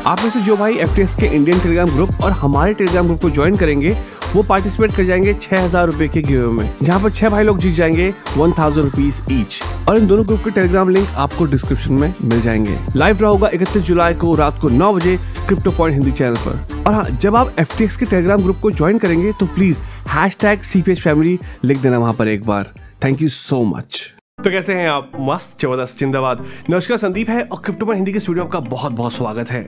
आप में से जो भाई FTX के इंडियन टेलीग्राम ग्रुप और हमारे टेलीग्राम ग्रुप को ज्वाइन करेंगे वो पार्टिसिपेट कर जाएंगे 6,000 रुपए के गिव अवे में, जहाँ पर 6 भाई लोग जीत जाएंगे 1,000 रुपीज ईच। और इन दोनों ग्रुप के टेलीग्राम लिंक आपको डिस्क्रिप्शन में मिल जाएंगे। लाइव ड्रॉ होगा 31 जुलाई को रात को 9 बजे क्रिप्टो पॉइंट हिंदी चैनल पर। और हाँ, जब आप FTX के टेलीग्राम ग्रुप को ज्वाइन करेंगे तो प्लीज #CPHFamily लिख देना वहां पर एक बार। Thank you so much. तो कैसे हैं आप? मस्त, जबरदस्त, जिंदाबाद। नमस्कार, संदीप है और क्रिप्टो पॉइंट हिंदी के स्टूडियो में आपका बहुत बहुत स्वागत है।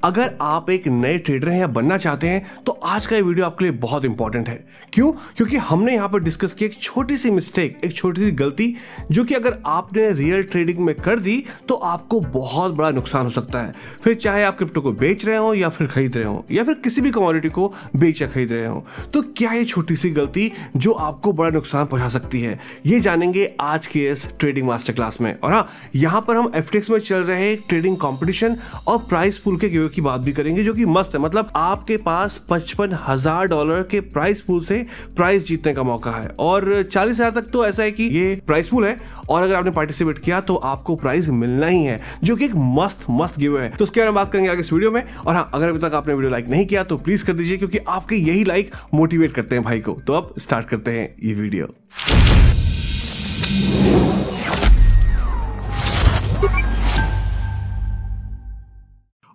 अगर आप एक नए ट्रेडर हैं या बनना चाहते हैं तो आज का ये वीडियो आपके लिए बहुत इंपॉर्टेंट है। क्यों? क्योंकि हमने यहाँ पर डिस्कस की एक छोटी सी मिस्टेक, एक छोटी सी गलती, जो कि अगर आपने रियल ट्रेडिंग में कर दी तो आपको बहुत बड़ा नुकसान हो सकता है। फिर चाहे आप क्रिप्टो को बेच रहे हो या फिर खरीद रहे हो या फिर किसी भी कमोडिटी को बेच या खरीद रहे हो, तो क्या ये छोटी सी गलती जो आपको बड़ा नुकसान पहुंचा सकती है, ये जानेंगे आज के इस ट्रेडिंग मास्टर क्लास में। और हाँ, यहाँ पर हम FTX में चल रहे ट्रेडिंग कॉम्पिटिशन और प्राइस पूल के की बात भी करेंगे, जो कि मस्त है। मतलब आपके पास $55,000 के प्राइस पूल से प्राइस जीतने का मौका है और 40,000 तक तो ऐसा है कि ये प्राइस पूल है और अगर आपने पार्टिसिपेट किया तो आपको प्राइस मिलना ही है, जो कि एक मस्त गिव है। तो उसके बारे में बात करेंगे आगे इस वीडियो में। और हाँ, अगर अभी तक आपने वीडियो लाइक नहीं किया तो प्लीज कर दीजिए, क्योंकि आपके यही लाइक मोटिवेट करते हैं भाई को। तो अब स्टार्ट करते हैं ये वीडियो।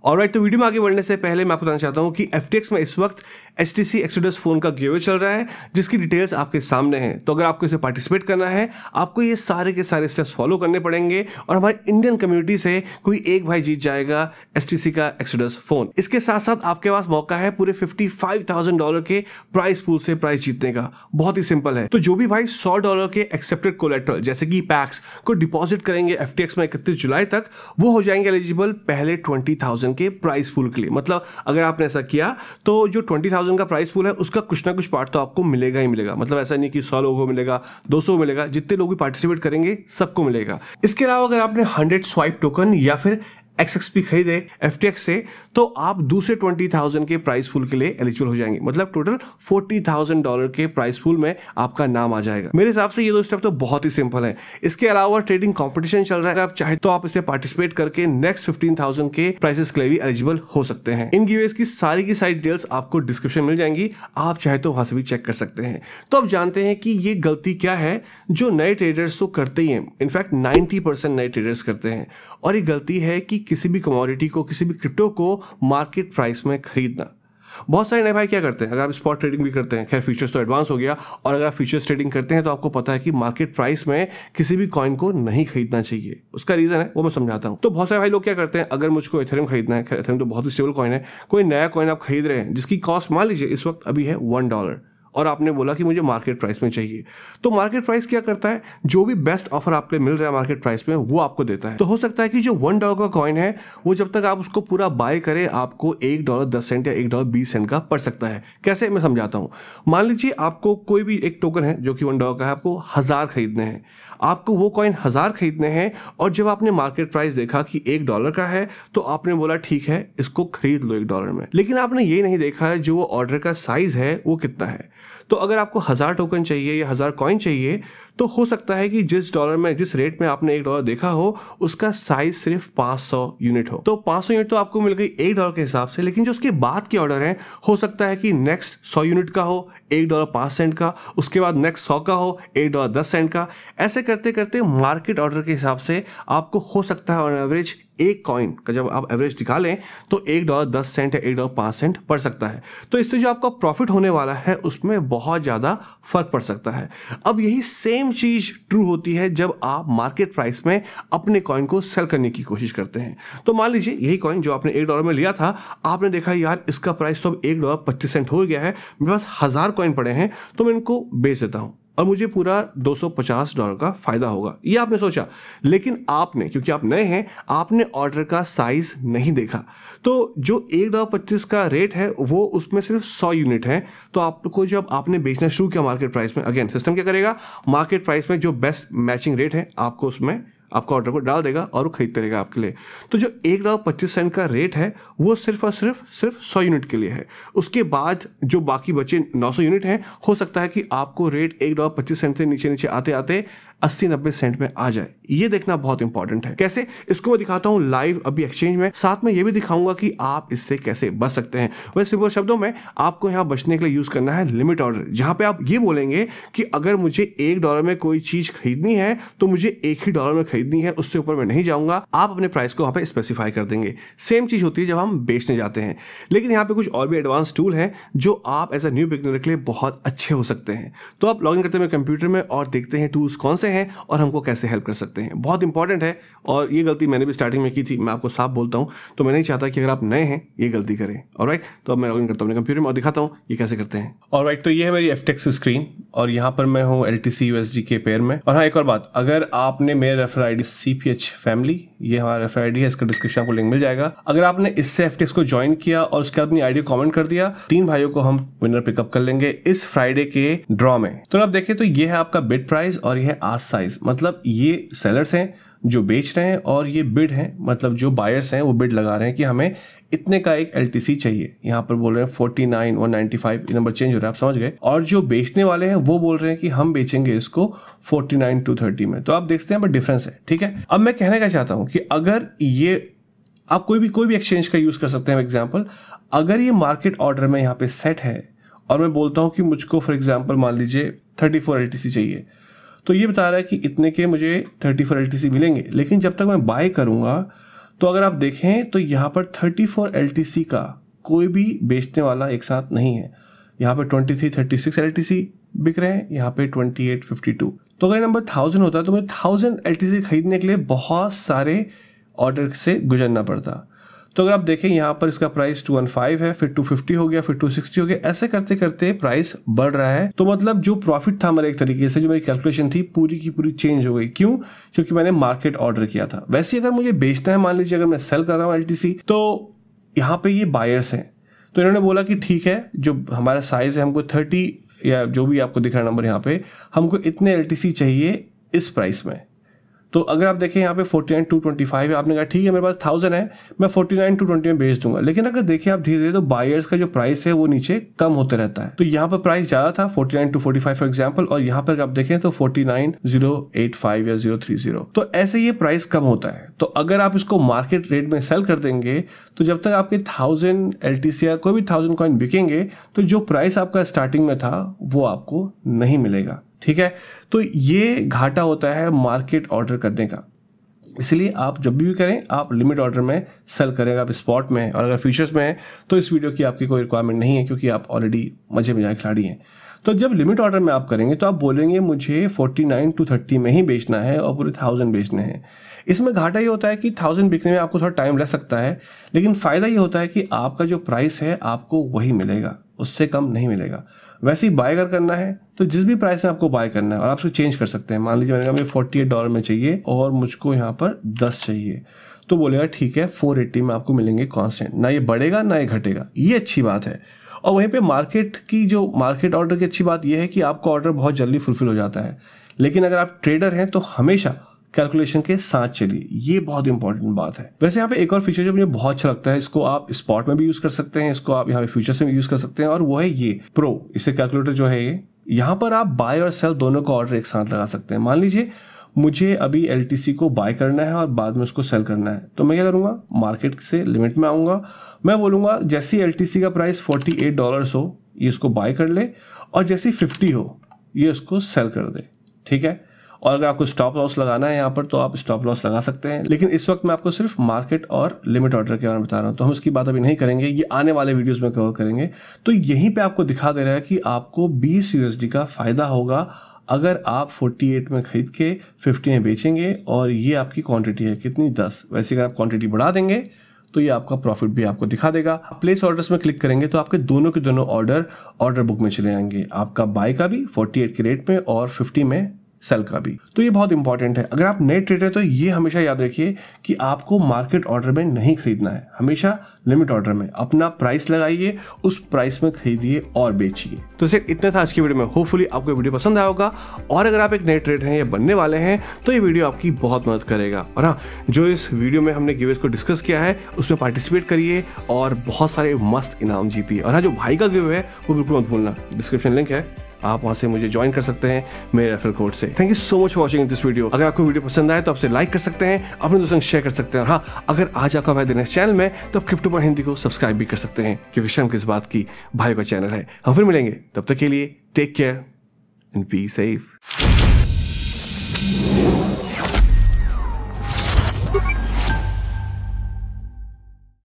ऑलराइट, तो वीडियो में आगे बढ़ने से पहले मैं आपको बताना चाहता हूं कि FTX में इस वक्त HTC Exodus फोन का गिव अवे चल रहा है, जिसकी डिटेल्स आपके सामने हैं। तो अगर आपको इसे पार्टिसिपेट करना है, आपको ये सारे के सारे स्टेप्स फॉलो करने पड़ेंगे और हमारी इंडियन कम्युनिटी से कोई एक भाई जीत जाएगा HTC का Exodus फोन। इसके साथ साथ आपके पास मौका है पूरे $55,000 के प्राइस पूल से प्राइस जीतने का। बहुत ही सिंपल है। तो जो भी भाई $100 के एक्सेप्टेड कोलेट्रल जैसे कि पैक्स को डिपॉजिट करेंगे FTX में 31 जुलाई तक, वो हो जाएंगे एलिजिबल पहले 20,000 के प्राइस पूल के लिए। मतलब अगर आपने ऐसा किया तो जो 20,000 का प्राइस पूल है उसका कुछ ना कुछ पार्ट तो आपको मिलेगा ही मिलेगा। मतलब ऐसा नहीं कि 100 लोगों को मिलेगा, 200 मिलेगा, जितने लोग भी पार्टिसिपेट करेंगे सबको मिलेगा। इसके अलावा अगर आपने 100 स्वाइप टोकन या फिर XXP खरीदे FTX से तो आप दूसरे 20,000 के प्राइस पूल के लिए एलिजिबल हो जाएंगे। मतलब टोटल $40,000 के प्राइस पूल में आपका नाम आ जाएगा। मेरे हिसाब से ये दो स्टेप तो बहुत ही सिंपल है। इसके अलावा ट्रेडिंग कंपटीशन चल रहा है, अगर आप चाहे तो आप इसे पार्टिसिपेट करके नेक्स्ट 15,000 के प्राइसेस के लिए भी एलिजिबल हो सकते हैं। इन गिवेज की सारी डिटेल्स आपको डिस्क्रिप्शन मिल जाएंगी, आप चाहे तो वहां से भी चेक कर सकते हैं। तो अब जानते हैं कि ये गलती क्या है जो नए ट्रेडर्स तो करते ही हैं। इनफैक्ट 90% नए ट्रेडर्स करते हैं, और ये गलती है कि किसी भी कमोडिटी को, किसी भी क्रिप्टो को मार्केट प्राइस में खरीदना। बहुत सारे नए भाई क्या करते हैं, अगर आप स्पॉट ट्रेडिंग भी करते हैं, खैर फ्यूचर्स तो एडवांस हो गया, और अगर आप फ्यूचर्स ट्रेडिंग करते हैं तो आपको पता है कि मार्केट प्राइस में किसी भी कॉइन को नहीं खरीदना चाहिए। उसका रीजन है वो मैं समझाता हूं। तो बहुत सारे भाई लोग क्या करते हैं, अगर मुझको एथेरियम खरीदना है, एथेरियम तो बहुत ही स्टेबल कॉइन है, कोई नया कॉइन आप खरीद रहे हैं जिसकी कॉस्ट मान लीजिए इस वक्त अभी है $1, और आपने बोला कि मुझे मार्केट प्राइस में चाहिए, तो मार्केट प्राइस क्या करता है, जो भी बेस्ट ऑफर आपको मिल रहा है मार्केट प्राइस में वो आपको देता है। तो हो सकता है कि जो $1 का कॉइन है वो जब तक आप उसको पूरा बाय करें आपको $1.10 या $1.20 का पड़ सकता है। कैसे, मैं समझाता हूं। मान लीजिए आपको कोई भी एक टोकन है जो कि $1 का है, आपको 1000 खरीदने हैं, आपको वो कॉइन 1000 खरीदने हैं, और जब आपने मार्केट प्राइस देखा कि $1 का है तो आपने बोला ठीक है इसको खरीद लो $1 में। लेकिन आपने ये नहीं देखा है जो वो ऑर्डर का साइज है वो कितना है। तो अगर आपको 1000 टोकन चाहिए या 1000 कॉइन चाहिए तो हो सकता है कि जिस डॉलर में, जिस रेट में आपने $1 देखा हो उसका साइज सिर्फ 500 यूनिट हो। तो 500 यूनिट तो आपको मिल गई $1 के हिसाब से, लेकिन जो उसके बाद के ऑर्डर हैं हो सकता है कि नेक्स्ट 100 यूनिट का हो $1.05 का, उसके बाद नेक्स्ट 100 का हो $1.10 का। ऐसे करते करते मार्केट ऑर्डर के हिसाब से आपको हो सकता है ऑन एवरेज एक कॉइन का जब आप एवरेज निकालें तो $1.10 या $1.05 पड़ सकता है। तो इससे जो आपका प्रॉफिट होने वाला है उसमें बहुत ज्यादा फर्क पड़ सकता है। अब यही सेम चीज ट्रू होती है जब आप मार्केट प्राइस में अपने कॉइन को सेल करने की कोशिश करते हैं। तो मान लीजिए यही कॉइन जो आपने $1 में लिया था, आपने देखा यार इसका प्राइस तो अब $1.25 हो गया है, मेरे पास 1000 कॉइन पड़े हैं तो मैं इनको बेच देता हूं और मुझे पूरा $250 का फायदा होगा, ये आपने सोचा। लेकिन आपने, क्योंकि आप नए हैं, आपने ऑर्डर का साइज नहीं देखा। तो जो $1.25 का रेट है वो उसमें सिर्फ 100 यूनिट है। तो आपको जब आपने बेचना शुरू किया मार्केट प्राइस में, अगेन सिस्टम क्या करेगा, मार्केट प्राइस में जो बेस्ट मैचिंग रेट है आपको उसमें आपका ऑर्डर को डाल देगा और वो खरीदते रहेगा आपके लिए। तो जो $1.25 का रेट है वो सिर्फ और सिर्फ 100 यूनिट के लिए है। उसके बाद जो बाकी बचे 900 यूनिट हैं, हो सकता है कि आपको रेट $1.25 से नीचे नीचे आते आते 80-90 सेंट में आ जाए। ये देखना बहुत इंपॉर्टेंट है। कैसे, इसको मैं दिखाता हूं लाइव अभी एक्सचेंज में, साथ में ये भी दिखाऊंगा कि आप इससे कैसे बच सकते हैं। वैसे सिंपल शब्दों में आपको यहां बचने के लिए यूज करना है लिमिट ऑर्डर, जहां पे आप ये बोलेंगे कि अगर मुझे $1 में कोई चीज खरीदनी है तो मुझे $1 में खरीदनी है, उससे ऊपर मैं नहीं जाऊंगा। आप अपने प्राइस को वहां पे स्पेसिफाई कर देंगे। सेम चीज होती है जब हम बेचने जाते हैं, लेकिन यहाँ पे कुछ और भी एडवांस टूल है जो आप एज अ न्यू बिगिनर के लिए बहुत अच्छे हो सकते हैं। तो आप लॉगिन करते हैं कंप्यूटर में और देखते हैं टूल्स कौन से हैं और हमको कैसे हेल्प कर सकते हैं। बहुत इंपॉर्टेंट है और ये गलती मैंने भी स्टार्टिंग में की थी, मैं आपको साफ बोलता हूं, तो मैं नहीं चाहता कि अगर आप नए हैं ये गलती करें। ऑलराइट, तो अब मैं लॉगिन करता हूं अपने कंप्यूटर में और दिखाता हूं ये कैसे करते हैं। ऑलराइट, तो ये है मेरी FTX स्क्रीन और यहाँ पर मैं हूँ LTC USD के पेयर में। और हाँ, एक और बात, अगर आपने मेरे रेफर आईडी CPH फैमिली, ये हमारा रेफर आईडी है, इसका डिस्क्रिप्शन आपको लिंक मिल जाएगा। अगर आपने इससे FTX को ज्वाइन किया और उसके बाद अपनी आईडी कमेंट कर दिया, 3 भाइयों को हम विनर पिकअप कर लेंगे इस फ्राइडे के ड्रॉ में। तो आप देखें तो ये है आपका बिड प्राइस और ये है आस्क साइज, मतलब ये सेलर्स हैं जो बेच रहे हैं और ये बिड हैं, मतलब जो बायर्स हैं वो बिड लगा रहे हैं कि हमें इतने का एक LTC चाहिए। यहाँ पर बोल रहे हैं 49,195, ये नंबर चेंज हो रहा है, आप समझ गए। और जो बेचने वाले हैं वो बोल रहे हैं कि हम बेचेंगे इसको 49,230 में। तो आप देखते हैं पर डिफरेंस है, ठीक है। अब मैं कहने का चाहता हूं कि अगर ये आप कोई भी एक्सचेंज का यूज कर सकते हैं। एग्जाम्पल, अगर ये मार्केट ऑर्डर में यहाँ पे सेट है और मैं बोलता हूँ कि मुझको फॉर एग्जाम्पल मान लीजिए 34 LTC चाहिए, तो ये बता रहा है कि इतने के मुझे 34 LTC मिलेंगे। लेकिन जब तक मैं बाय करूंगा तो अगर आप देखें तो यहाँ पर 34 LTC का कोई भी बेचने वाला एक साथ नहीं है। यहाँ पे 2336 LTC बिक रहे हैं, यहाँ पे 2852। तो अगर नंबर 1000 होता है तो मुझे 1000 LTC खरीदने के लिए बहुत सारे ऑर्डर से गुजरना पड़ता। तो अगर आप देखें यहाँ पर इसका प्राइस 215 है, फिर 250 हो गया, फिर 260 हो गया, ऐसे करते करते प्राइस बढ़ रहा है। तो मतलब जो प्रॉफिट था मेरे एक तरीके से, जो मेरी कैलकुलेशन थी पूरी की पूरी चेंज हो गई। क्यों? क्योंकि मैंने मार्केट ऑर्डर किया था। वैसे अगर मुझे बेचना है, मान लीजिए अगर मैं सेल कर रहा हूँ LTC, तो यहाँ पे ये बायर्स हैं, तो इन्होंने बोला कि ठीक है, जो हमारा साइज है हमको 30 या जो भी आपको दिख रहा है नंबर यहाँ पे, हमको इतने LTC चाहिए इस प्राइस में। तो अगर आप देखें यहाँ पे 49,225 है, आपने कहा ठीक है मेरे पास 1000 है, मैं 49,220 में बेच दूंगा। लेकिन अगर देखें आप धीरे धीरे तो बायर्स का जो प्राइस है वो नीचे कम होते रहता है। तो यहाँ पर प्राइस ज्यादा था 49,245 फॉर एग्जांपल, और यहाँ पर आप देखें तो 49,085 या 030। तो ऐसे ये प्राइस कम होता है। तो अगर आप इसको मार्केट रेट में सेल कर देंगे तो जब तक आपके 1000 LTC या कोई भी 1000 कॉइन बिकेंगे तो जो प्राइस आपका स्टार्टिंग में था वो आपको नहीं मिलेगा, ठीक है। तो ये घाटा होता है मार्केट ऑर्डर करने का। इसलिए आप जब भी करें आप लिमिट ऑर्डर में सेल करें। आप स्पॉट में और अगर फ्यूचर्स में है तो इस वीडियो की आपकी कोई रिक्वायरमेंट नहीं है, क्योंकि आप ऑलरेडी मजे में खिलाड़ी हैं। तो जब लिमिट ऑर्डर में आप करेंगे तो आप बोलेंगे मुझे 49,230 में ही बेचना है और पूरे 1000 बेचने हैं। इसमें घाटा ये होता है कि 1000 बिकने में आपको थोड़ा टाइम लग सकता है, लेकिन फ़ायदा ये होता है कि आपका जो प्राइस है आपको वही मिलेगा, उससे कम नहीं मिलेगा। वैसे ही बाय अगर करना है तो जिस भी प्राइस में आपको बाय करना है, और आप उसको चेंज कर सकते हैं। मान लीजिए मैंने कहा मुझे $48 में चाहिए और मुझको यहाँ पर 10 चाहिए, तो बोलेगा ठीक है 480 में आपको मिलेंगे कांस्टेंट, ना ये बढ़ेगा ना ये घटेगा। ये अच्छी बात है। और वहीं पे मार्केट की जो मार्केट ऑर्डर की अच्छी बात यह है कि आपका ऑर्डर बहुत जल्दी फुलफिल हो जाता है। लेकिन अगर आप ट्रेडर हैं तो हमेशा कैलकुलेशन के साथ चलिए, ये बहुत इंपॉर्टेंट बात है। वैसे यहाँ पे एक और फीचर जो मुझे बहुत अच्छा लगता है, इसको आप स्पॉट में भी यूज कर सकते हैं, इसको आप यहाँ पे फ्यूचर्स में भी यूज कर सकते हैं, और वो है ये प्रो। इससे कैलकुलेटर जो है ये, यहाँ पर आप बाय और सेल दोनों का ऑर्डर एक साथ लगा सकते हैं। मान लीजिए मुझे अभी LTC को बाय करना है और बाद में उसको सेल करना है, तो मैं क्या करूँगा, मार्केट से लिमिट में आऊँगा, मैं बोलूँगा जैसी LTC का प्राइस $48 हो ये इसको बाय कर ले, और जैसी 50 हो ये उसको सेल कर दे, ठीक है। और अगर आपको स्टॉप लॉस लगाना है यहाँ पर तो आप स्टॉप लॉस लगा सकते हैं, लेकिन इस वक्त मैं आपको सिर्फ मार्केट और लिमिट ऑर्डर के बारे में बता रहा हूँ, तो हम इसकी बात अभी नहीं करेंगे, ये आने वाले वीडियोस में कवर करेंगे। तो यहीं पे आपको दिखा दे रहा है कि आपको 20 USD का फायदा होगा अगर आप 48 में खरीद के 50 में बेचेंगे, और ये आपकी क्वांटिटी है कितनी, 10। वैसे अगर आप क्वांटिटी बढ़ा देंगे तो ये आपका प्रॉफिट भी आपको दिखा देगा। प्लेस ऑर्डर्स में क्लिक करेंगे तो आपके दोनों के दोनों ऑर्डर बुक में चले जाएंगे, आपका बाय का भी 48 के रेट में और 50 में सेल का भी। तो ये बहुत इंपॉर्टेंट है। अगर आप नए ट्रेडर तो ये हमेशा याद रखिए कि आपको मार्केट ऑर्डर में नहीं खरीदना है, हमेशा लिमिट ऑर्डर में अपना प्राइस लगाइए, उस प्राइस में खरीदिए और बेचिए। तो सिर्फ इतना था आज की वीडियो में। होपफुली आपको वीडियो पसंद आया होगा, और अगर आप एक नए ट्रेडर हैं या बनने वाले हैं तो ये वीडियो आपकी बहुत मदद करेगा। और हाँ, जो इस वीडियो में हमने गिवेज को डिस्कस किया है उसमें पार्टिसिपेट करिए और बहुत सारे मस्त इनाम जीतिए। और हाँ, जो भाई का गिव है वो बिल्कुल मत भूलना, डिस्क्रिप्शन लिंक है, आप वहां से मुझे ज्वाइन कर सकते हैं मेरे रेफरल कोड से। Thank you so much for watching this video. अगर आपको वीडियो पसंद आए तो आपसे लाइक कर सकते हैं, अपने दोस्तों को शेयर कर सकते हैं। और हाँ, अगर आज आपका भाई दिन है इस चैनल में तो आप क्रिप्टो पॉइंट हिंदी को सब्सक्राइब भी कर सकते हैं, क्योंकि शर्म किस बात की, भाई का चैनल है। हम फिर मिलेंगे, तब तक के लिए take care and be safe.